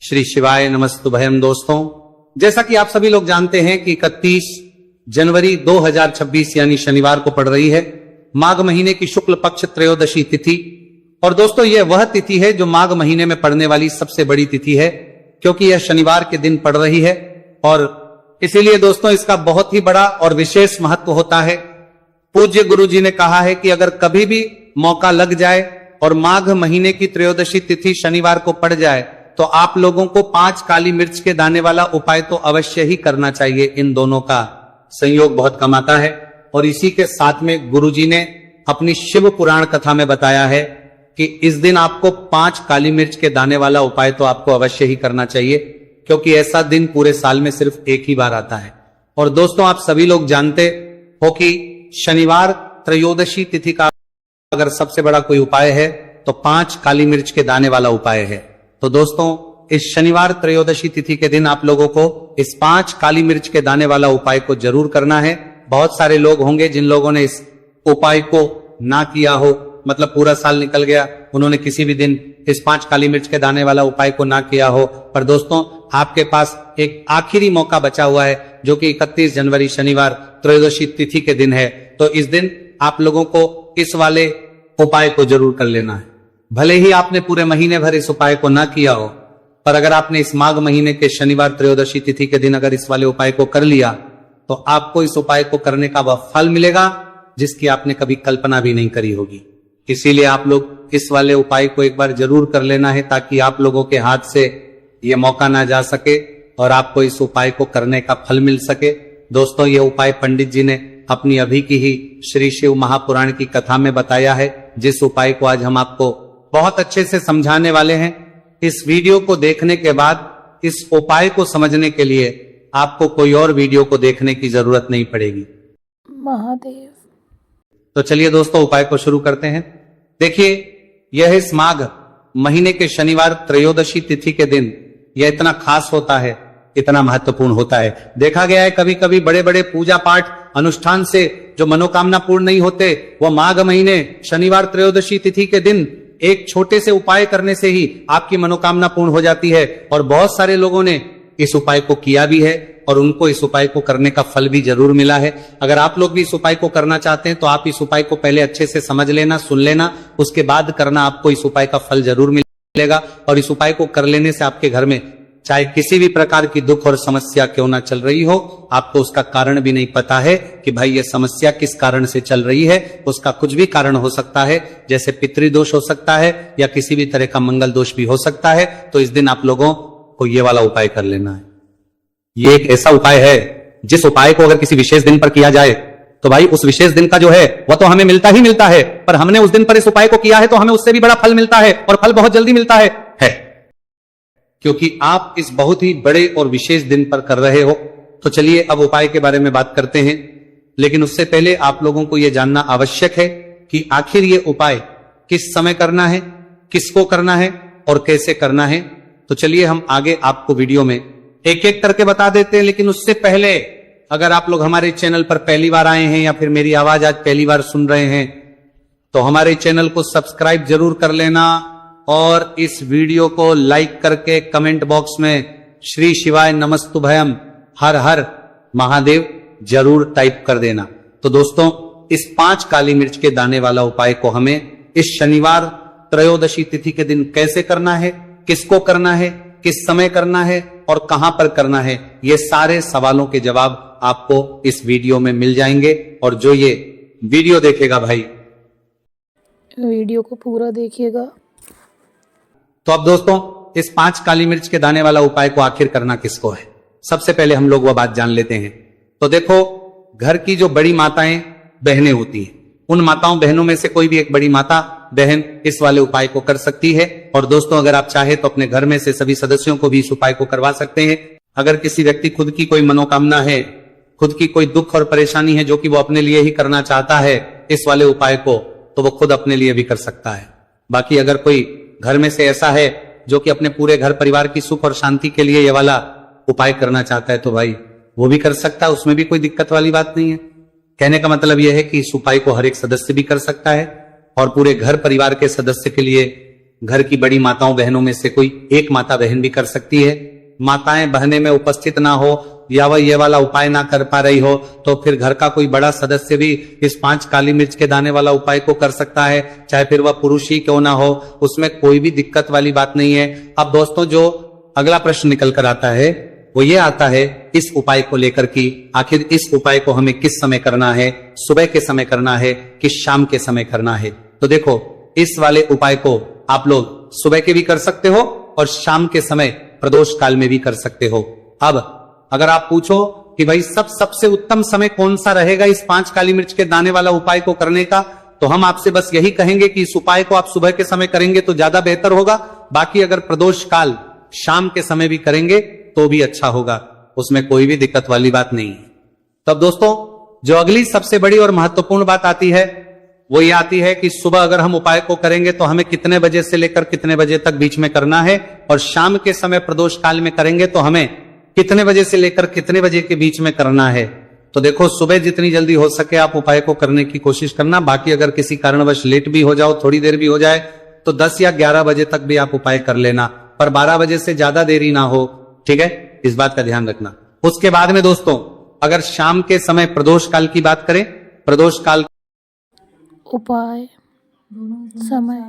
श्री शिवाय नमस्तुभयम। दोस्तों, जैसा कि आप सभी लोग जानते हैं कि 31 जनवरी 2026 यानी शनिवार को पड़ रही है माघ महीने की शुक्ल पक्ष त्रयोदशी तिथि। और दोस्तों, यह वह तिथि है जो माघ महीने में पड़ने वाली सबसे बड़ी तिथि है, क्योंकि यह शनिवार के दिन पड़ रही है और इसीलिए दोस्तों इसका बहुत ही बड़ा और विशेष महत्व होता है। पूज्य गुरु जी ने कहा है कि अगर कभी भी मौका लग जाए और माघ महीने की त्रयोदशी तिथि शनिवार को पड़ जाए तो आप लोगों को 5 काली मिर्च के दाने वाला उपाय तो अवश्य ही करना चाहिए। इन दोनों का संयोग बहुत कम आता है। और इसी के साथ में गुरुजी ने अपनी शिव पुराण कथा में बताया है कि इस दिन आपको 5 काली मिर्च के दाने वाला उपाय तो आपको अवश्य ही करना चाहिए, क्योंकि ऐसा दिन पूरे साल में सिर्फ एक ही बार आता है। और दोस्तों, आप सभी लोग जानते हो कि शनिवार त्रयोदशी तिथि का अगर सबसे बड़ा कोई उपाय है तो 5 काली मिर्च के दाने वाला उपाय है। तो दोस्तों, इस शनिवार त्रयोदशी तिथि के दिन आप लोगों को इस 5 काली मिर्च के दाने वाला उपाय को जरूर करना है। बहुत सारे लोग होंगे जिन लोगों ने इस उपाय को ना किया हो, मतलब पूरा साल निकल गया, उन्होंने किसी भी दिन इस 5 काली मिर्च के दाने वाला उपाय को ना किया हो। पर दोस्तों, आपके पास एक आखिरी मौका बचा हुआ है, जो कि 31 जनवरी शनिवार त्रयोदशी तिथि के दिन है। तो इस दिन आप लोगों को इस वाले उपाय को जरूर कर लेना है। भले ही आपने पूरे महीने भर इस उपाय को ना किया हो, पर अगर आपने इस माघ महीने के शनिवार त्रयोदशी तिथि के दिन अगर इस वाले उपाय को कर लिया तो आपको इस उपाय को करने का वह फल मिलेगा जिसकी आपने कभी कल्पना भी नहीं करी होगी। इसीलिए आप लोग इस वाले उपाय को एक बार जरूर कर लेना है, ताकि आप लोगों के हाथ से ये मौका ना जा सके और आपको इस उपाय को करने का फल मिल सके। दोस्तों, ये उपाय पंडित जी ने अपनी अभी की ही श्री शिव महापुराण की कथा में बताया है, जिस उपाय को आज हम आपको बहुत अच्छे से समझाने वाले हैं। इस वीडियो को देखने के बाद इस उपाय को समझने के लिए आपको कोई और वीडियो को देखने की जरूरत नहीं पड़ेगी। महादेव। तो चलिए दोस्तों, उपाय को शुरू करते हैं। देखिए, यह इस माघ महीने के शनिवार त्रयोदशी तिथि के दिन यह इतना खास होता है, इतना महत्वपूर्ण होता है। देखा गया है कभी कभी बड़े बड़े पूजा पाठ अनुष्ठान से जो मनोकामना पूर्ण नहीं होते, वह माघ महीने शनिवार त्रयोदशी तिथि के दिन एक छोटे से उपाय करने से ही आपकी मनोकामना पूर्ण हो जाती है। और बहुत सारे लोगों ने इस उपाय को किया भी है और उनको इस उपाय को करने का फल भी जरूर मिला है। अगर आप लोग भी इस उपाय को करना चाहते हैं तो आप इस उपाय को पहले अच्छे से समझ लेना, सुन लेना, उसके बाद करना, आपको इस उपाय का फल जरूर मिलेगा। और इस उपाय को कर लेने से आपके घर में चाहे किसी भी प्रकार की दुख और समस्या क्यों ना चल रही हो, आपको उसका कारण भी नहीं पता है कि भाई ये समस्या किस कारण से चल रही है। उसका कुछ भी कारण हो सकता है, जैसे पितृदोष हो सकता है या किसी भी तरह का मंगल दोष भी हो सकता है। तो इस दिन आप लोगों को ये वाला उपाय कर लेना है। ये एक ऐसा उपाय है जिस उपाय को अगर किसी विशेष दिन पर किया जाए तो भाई उस विशेष दिन का जो है वह तो हमें मिलता ही मिलता है, पर हमने उस दिन पर इस उपाय को किया है तो हमें उससे भी बड़ा फल मिलता है, और फल बहुत जल्दी मिलता है क्योंकि आप इस बहुत ही बड़े और विशेष दिन पर कर रहे हो। तो चलिए अब उपाय के बारे में बात करते हैं, लेकिन उससे पहले आप लोगों को यह जानना आवश्यक है कि आखिर ये उपाय किस समय करना है, किसको करना है और कैसे करना है। तो चलिए हम आगे आपको वीडियो में एक एक करके बता देते हैं। लेकिन उससे पहले अगर आप लोग हमारे चैनल पर पहली बार आए हैं या फिर मेरी आवाज आज पहली बार सुन रहे हैं तो हमारे चैनल को सब्सक्राइब जरूर कर लेना और इस वीडियो को लाइक करके कमेंट बॉक्स में श्री शिवाय नमस्तुभयम हर हर महादेव जरूर टाइप कर देना। तो दोस्तों, इस 5 काली मिर्च के दाने वाला उपाय को हमें इस शनिवार त्रयोदशी तिथि के दिन कैसे करना है, किसको करना है, किस समय करना है और कहां पर करना है, ये सारे सवालों के जवाब आपको इस वीडियो में मिल जाएंगे। और जो ये वीडियो देखेगा भाई, वीडियो को पूरा देखिएगा। तो अब दोस्तों, इस 5 काली मिर्च के दाने वाला उपाय को आखिर करना किसको है, सबसे पहले हम लोग वह बात जान लेते हैं। तो देखो, घर की जो बड़ी माताएं बहनें होती हैं, उन माताओं बहनों में से कोई भी एक बड़ी माता बहन इस वाले उपाय को कर सकती है। और दोस्तों, अगर आप चाहे तो अपने घर में से सभी सदस्यों को भी इस उपाय को करवा सकते हैं। अगर किसी व्यक्ति खुद की कोई मनोकामना है, खुद की कोई दुख और परेशानी है जो कि वो अपने लिए ही करना चाहता है इस वाले उपाय को, तो वो खुद अपने लिए भी कर सकता है। बाकी अगर कोई घर में से ऐसा है जो कि अपने पूरे घर परिवार की सुख और शांति के लिए ये वाला उपाय करना चाहता है तो भाई वो भी कर सकता है, उसमें भी कोई दिक्कत वाली बात नहीं है। कहने का मतलब यह है कि इस उपाय को हर एक सदस्य भी कर सकता है और पूरे घर परिवार के सदस्य के लिए घर की बड़ी माताओं बहनों में से कोई एक माता बहन भी कर सकती है। माताएं बहनें में उपस्थित ना हो या वह ये वाला उपाय ना कर पा रही हो तो फिर घर का कोई बड़ा सदस्य भी इस 5 काली मिर्च के दाने वाला उपाय को कर सकता है, चाहे फिर वह पुरुष ही क्यों ना हो, उसमें कोई भी दिक्कत वाली बात नहीं है। अब दोस्तों जो अगला प्रश्न निकल कर आता है वो ये आता है इस उपाय को लेकर कि आखिर इस उपाय को हमें किस समय करना है, सुबह के समय करना है कि शाम के समय करना है। तो देखो इस वाले उपाय को आप लोग सुबह के भी कर सकते हो और शाम के समय प्रदोष काल में भी कर सकते हो। अब अगर आप पूछो कि भाई सबसे उत्तम समय कौन सा रहेगा इस 5 काली मिर्च के दाने वाला उपाय को करने का, तो हम आपसे बस यही कहेंगे कि इस उपाय को आप सुबह के समय करेंगे तो ज्यादा बेहतर होगा। बाकी अगर प्रदोष काल शाम के समय भी करेंगे तो भी अच्छा होगा, उसमें कोई भी दिक्कत वाली बात नहीं है। तब दोस्तों जो अगली सबसे बड़ी और महत्वपूर्ण बात आती है वो ये आती है कि सुबह अगर हम उपाय को करेंगे तो हमें कितने बजे से लेकर कितने बजे तक बीच में करना है, और शाम के समय प्रदोष काल में करेंगे तो हमें कितने बजे से लेकर कितने बजे के बीच में करना है। तो देखो सुबह जितनी जल्दी हो सके आप उपाय को करने की कोशिश करना। बाकी अगर किसी कारणवश लेट भी हो जाओ, थोड़ी देर भी हो जाए, तो 10 या 11 बजे तक भी आप उपाय कर लेना, पर 12 बजे से ज्यादा देरी ना हो, ठीक है, इस बात का ध्यान रखना। उसके बाद में दोस्तों अगर शाम के समय प्रदोष काल की बात करें, प्रदोष काल उपाय समय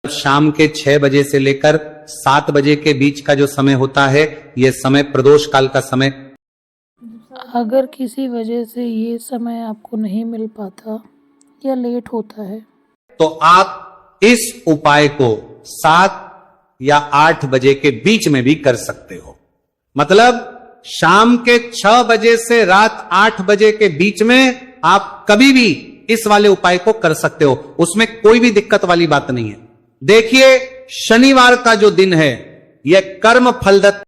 शाम के 6 बजे से लेकर 7 बजे के बीच का जो समय होता है यह समय प्रदोष काल का समय। अगर किसी वजह से ये समय आपको नहीं मिल पाता या लेट होता है तो आप इस उपाय को 7 या 8 बजे के बीच में भी कर सकते हो। मतलब शाम के 6 बजे से रात 8 बजे के बीच में आप कभी भी इस वाले उपाय को कर सकते हो, उसमें कोई भी दिक्कत वाली बात नहीं है। देखिए शनिवार का जो दिन है यह कर्म फलदत्त,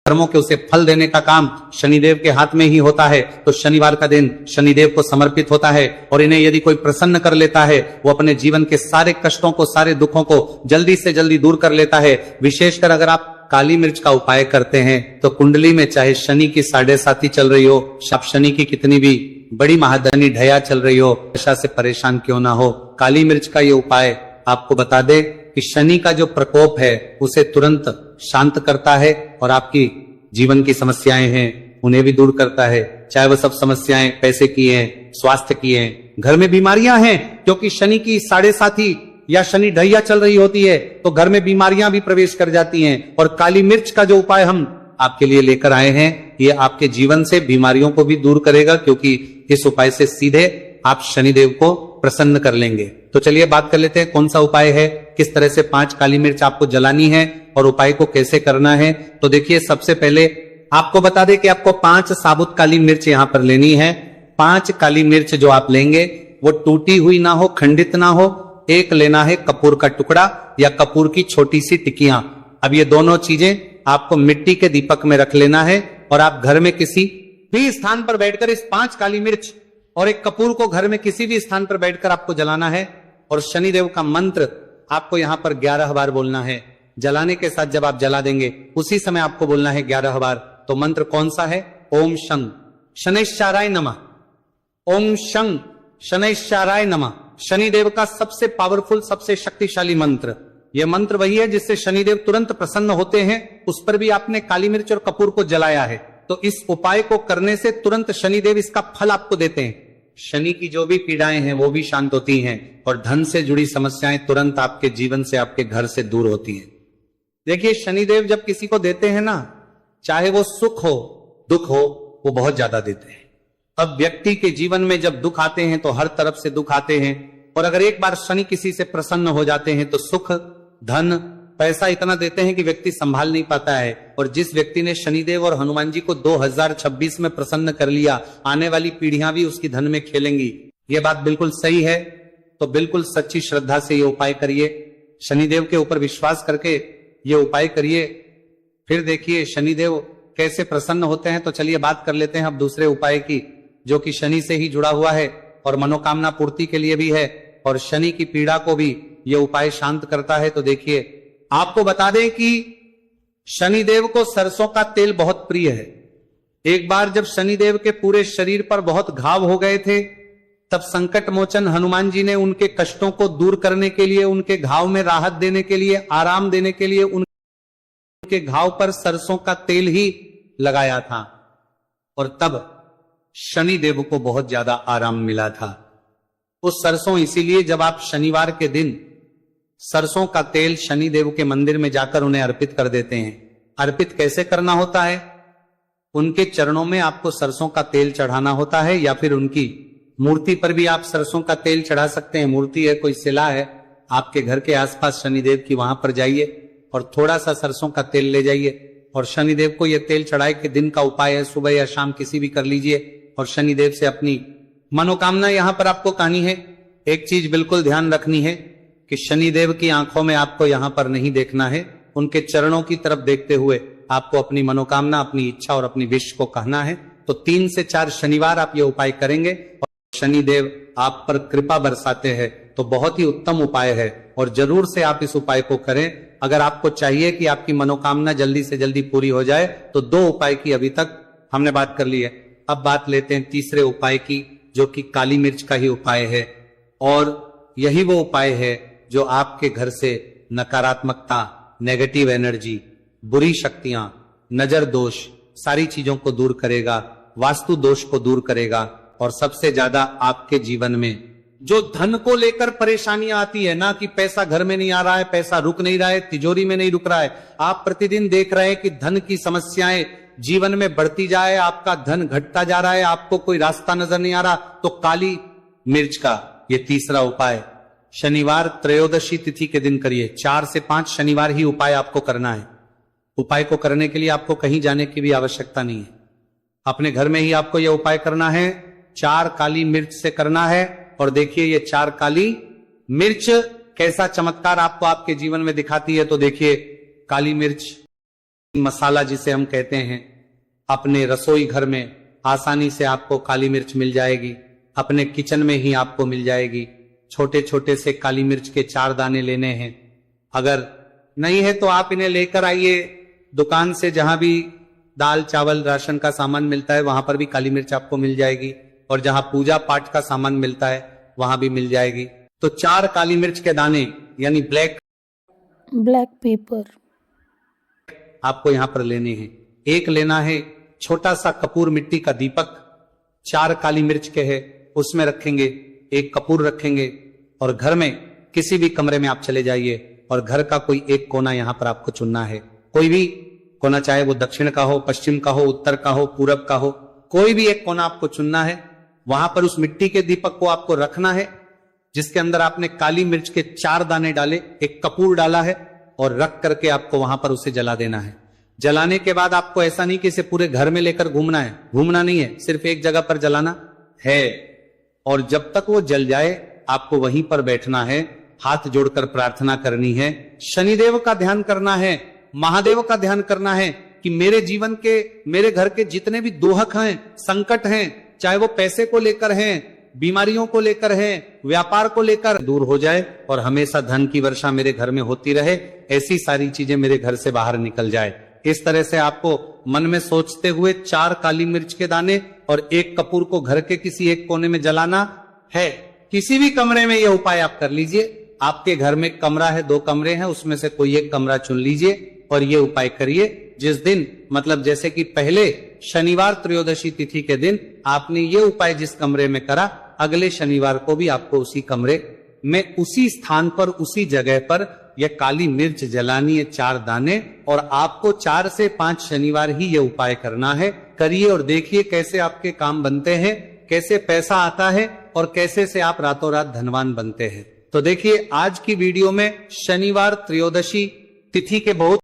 कर्मों के उसे फल देने का काम शनिदेव के हाथ में ही होता है। तो शनिवार का दिन शनिदेव को समर्पित होता है और इन्हें यदि कोई प्रसन्न कर लेता है वो अपने जीवन के सारे कष्टों को, सारे दुखों को जल्दी से जल्दी दूर कर लेता है। विशेषकर अगर आप काली मिर्च का उपाय करते हैं तो कुंडली में चाहे शनि की 7.5 चल रही हो, आप शनि की कितनी भी बड़ी महादनी ढया चल रही हो, दशा से परेशान क्यों ना हो, काली मिर्च का ये उपाय आपको बता दे कि शनि का जो प्रकोप है उसे तुरंत शांत करता है और आपकी जीवन की समस्याएं हैं उन्हें भी दूर करता है। चाहे वो सब समस्याएं पैसे की हैं, स्वास्थ्य की हैं, घर में बीमारियां हैं, क्योंकि शनि की 7.5 या शनि ढैया चल रही होती है तो घर में बीमारियां भी प्रवेश कर जाती हैं। और काली मिर्च का जो उपाय हम आपके लिए लेकर आए हैं ये आपके जीवन से बीमारियों को भी दूर करेगा, क्योंकि इस उपाय से सीधे आप शनिदेव को प्रसन्न कर लेंगे। तो चलिए बात कर लेते हैं कौन सा उपाय है, किस तरह से 5 काली मिर्च आपको जलानी है और उपाय को कैसे करना है। तो देखिए सबसे पहले आपको बता दें कि आपको 5 साबुत काली मिर्च यहां पर लेनी है। 5 काली मिर्च जो आप लेंगे वो टूटी हुई ना हो, खंडित ना हो। एक लेना है कपूर का टुकड़ा या कपूर की छोटी सी टिकियां। अब ये दोनों चीजें आपको मिट्टी के दीपक में रख लेना है और आप घर में किसी भी स्थान पर बैठकर इस 5 काली मिर्च और एक कपूर को घर में किसी भी स्थान पर बैठकर आपको जलाना है। और शनिदेव का मंत्र आपको यहां पर 11 बार बोलना है। जलाने के साथ जब आप जला देंगे उसी समय आपको बोलना है 11 बार। तो मंत्र कौन सा है? ओम शं शनैश्चराय नमः, ओम शं शनैश्चराय नमः। शनिदेव का सबसे पावरफुल, सबसे शक्तिशाली मंत्र। यह मंत्र वही है जिससे शनिदेव तुरंत प्रसन्न होते हैं। उस पर भी आपने काली मिर्च और कपूर को जलाया है, तो इस उपाय को करने से तुरंत शनिदेव इसका फल आपको देते हैं। शनि की जो भी पीड़ाएं हैं वो भी शांत होती हैं और धन से जुड़ी समस्याएं तुरंत आपके जीवन से, आपके घर से दूर होती हैं। देखिए शनिदेव जब किसी को देते हैं ना, चाहे वो सुख हो दुख हो, वो बहुत ज्यादा देते हैं। अब व्यक्ति के जीवन में जब दुख आते हैं तो हर तरफ से दुख आते हैं, और अगर एक बार शनि किसी से प्रसन्न हो जाते हैं तो सुख, धन, पैसा इतना देते हैं कि व्यक्ति संभाल नहीं पाता है। और जिस व्यक्ति ने शनिदेव और हनुमान जी को 2026 में प्रसन्न कर लिया, आने वाली पीढ़ियां भी उसकी धन में खेलेंगी। ये बात बिल्कुल सही है। तो बिल्कुल सच्ची श्रद्धा से ये उपाय करिए, शनिदेव के ऊपर विश्वास करके ये उपाय करिए, फिर देखिए शनिदेव कैसे प्रसन्न होते हैं। तो चलिए बात कर लेते हैं अब दूसरे उपाय की, जो कि शनि से ही जुड़ा हुआ है और मनोकामना पूर्ति के लिए भी है और शनि की पीड़ा को भी ये उपाय शांत करता है। तो देखिए आपको बता दें कि शनिदेव को सरसों का तेल बहुत प्रिय है। एक बार जब शनिदेव के पूरे शरीर पर बहुत घाव हो गए थे तब संकट मोचन हनुमान जी ने उनके कष्टों को दूर करने के लिए, उनके घाव में राहत देने के लिए, आराम देने के लिए उनके घाव पर सरसों का तेल ही लगाया था। और तब शनि देव को बहुत ज्यादा आराम मिला था। उस सरसों इसीलिए जब आप शनिवार के दिन सरसों का तेल शनि देव के मंदिर में जाकर उन्हें अर्पित कर देते हैं। अर्पित कैसे करना होता है? उनके चरणों में आपको सरसों का तेल चढ़ाना होता है, या फिर उनकी मूर्ति पर भी आप सरसों का तेल चढ़ा सकते हैं। मूर्ति है, कोई शिला है आपके घर के आसपास शनिदेव की, वहां पर जाइए और थोड़ा सा सरसों का तेल ले जाइए और शनिदेव को यह तेल चढ़ाए कि दिन का उपाय है, सुबह या शाम किसी भी कर लीजिए और शनिदेव से अपनी मनोकामना यहां पर आपको कहनी है। एक चीज बिल्कुल ध्यान रखनी है कि शनिदेव की आंखों में आपको यहां पर नहीं देखना है, उनके चरणों की तरफ देखते हुए आपको अपनी मनोकामना, अपनी इच्छा और अपनी विश को कहना है। तो 3 से 4 शनिवार आप ये उपाय करेंगे और शनिदेव आप पर कृपा बरसाते हैं, तो बहुत ही उत्तम उपाय है और जरूर से आप इस उपाय को करें। अगर आपको चाहिए कि आपकी मनोकामना जल्दी से जल्दी पूरी हो जाए तो 2 उपाय की अभी तक हमने बात कर ली है। अब बात लेते हैं तीसरे उपाय की, जो कि काली मिर्च का ही उपाय है। और यही वो उपाय है जो आपके घर से नकारात्मकता, नेगेटिव एनर्जी, बुरी शक्तियां, नजर दोष, सारी चीजों को दूर करेगा, वास्तु दोष को दूर करेगा। और सबसे ज्यादा आपके जीवन में जो धन को लेकर परेशानियां आती है ना, कि पैसा घर में नहीं आ रहा है, पैसा रुक नहीं रहा है, तिजोरी में नहीं रुक रहा है, आप प्रतिदिन देख रहे हैं कि धन की समस्याएं जीवन में बढ़ती जाए, आपका धन घटता जा रहा है, आपको कोई रास्ता नजर नहीं आ रहा, तो काली मिर्च का ये तीसरा उपाय शनिवार त्रयोदशी तिथि के दिन करिए। 4 से 5 शनिवार ही उपाय आपको करना है। उपाय को करने के लिए आपको कहीं जाने की भी आवश्यकता नहीं है, अपने घर में ही आपको यह उपाय करना है। 4 काली मिर्च से करना है। और देखिए ये 4 काली मिर्च कैसा चमत्कार आपको आपके जीवन में दिखाती है। तो देखिए, काली मिर्च मसाला जिसे हम कहते हैं, अपने रसोई घर में आसानी से आपको काली मिर्च मिल जाएगी, अपने किचन में ही आपको मिल जाएगी। छोटे छोटे से काली मिर्च के 4 दाने लेने हैं। अगर नहीं है तो आप इन्हें लेकर आइए दुकान से, जहां भी दाल चावल राशन का सामान मिलता है वहां पर भी काली मिर्च आपको मिल जाएगी, और जहां पूजा पाठ का सामान मिलता है वहां भी मिल जाएगी। तो 4 काली मिर्च के दाने यानी ब्लैक पेपर आपको यहां पर लेने हैं। एक लेना है छोटा सा कपूर मिट्टी का दीपक, 4 काली मिर्च के है उसमें रखेंगे, एक कपूर रखेंगे। और घर में किसी भी कमरे में आप चले जाइए और घर का कोई एक कोना यहां पर आपको चुनना है। कोई भी कोना, चाहे वो दक्षिण का हो, पश्चिम का हो, उत्तर का हो, पूरब का हो, कोई भी एक कोना आपको चुनना है। वहां पर उस मिट्टी के दीपक को आपको रखना है जिसके अंदर आपने काली मिर्च के 4 दाने डाले, एक कपूर डाला है, और रख करके आपको वहां पर उसे जला देना है। जलाने के बाद आपको ऐसा नहीं कि इसे पूरे घर में लेकर घूमना है, घूमना नहीं है, सिर्फ एक जगह पर जलाना है। और जब तक वो जल जाए आपको वहीं पर बैठना है, हाथ जोड़कर प्रार्थना करनी है, शनिदेव का ध्यान करना है, महादेव का ध्यान करना है कि मेरे जीवन के, मेरे घर के जितने भी दोहक हैं, संकट हैं, चाहे वो पैसे को लेकर हैं, बीमारियों को लेकर है, व्यापार को लेकर, दूर हो जाए और हमेशा धन की वर्षा मेरे घर में होती रहे। ऐसी सारी चीजें मेरे घर से बाहर निकल जाए। इस तरह से आपको मन में सोचते हुए 4 काली मिर्च के दाने और एक कपूर को घर के किसी एक कोने में जलाना है। किसी भी कमरे में यह उपाय आप कर लीजिए। आपके घर में कमरा है, 2 कमरे हैं, उसमें से कोई एक कमरा चुन लीजिए और ये उपाय करिए। जिस दिन, मतलब जैसे कि पहले शनिवार त्रयोदशी तिथि के दिन आपने ये उपाय जिस कमरे में करा, अगले शनिवार को भी आपको उसी कमरे में, उसी स्थान पर, उसी जगह पर यह काली मिर्च जलानी है, 4 दाने, और आपको 4 से 5 शनिवार ही ये उपाय करना है। करिए और देखिए कैसे आपके काम बनते हैं, कैसे पैसा आता है और कैसे से आप रातों रात धनवान बनते हैं। तो देखिए आज की वीडियो में शनिवार त्रयोदशी तिथि के बहुत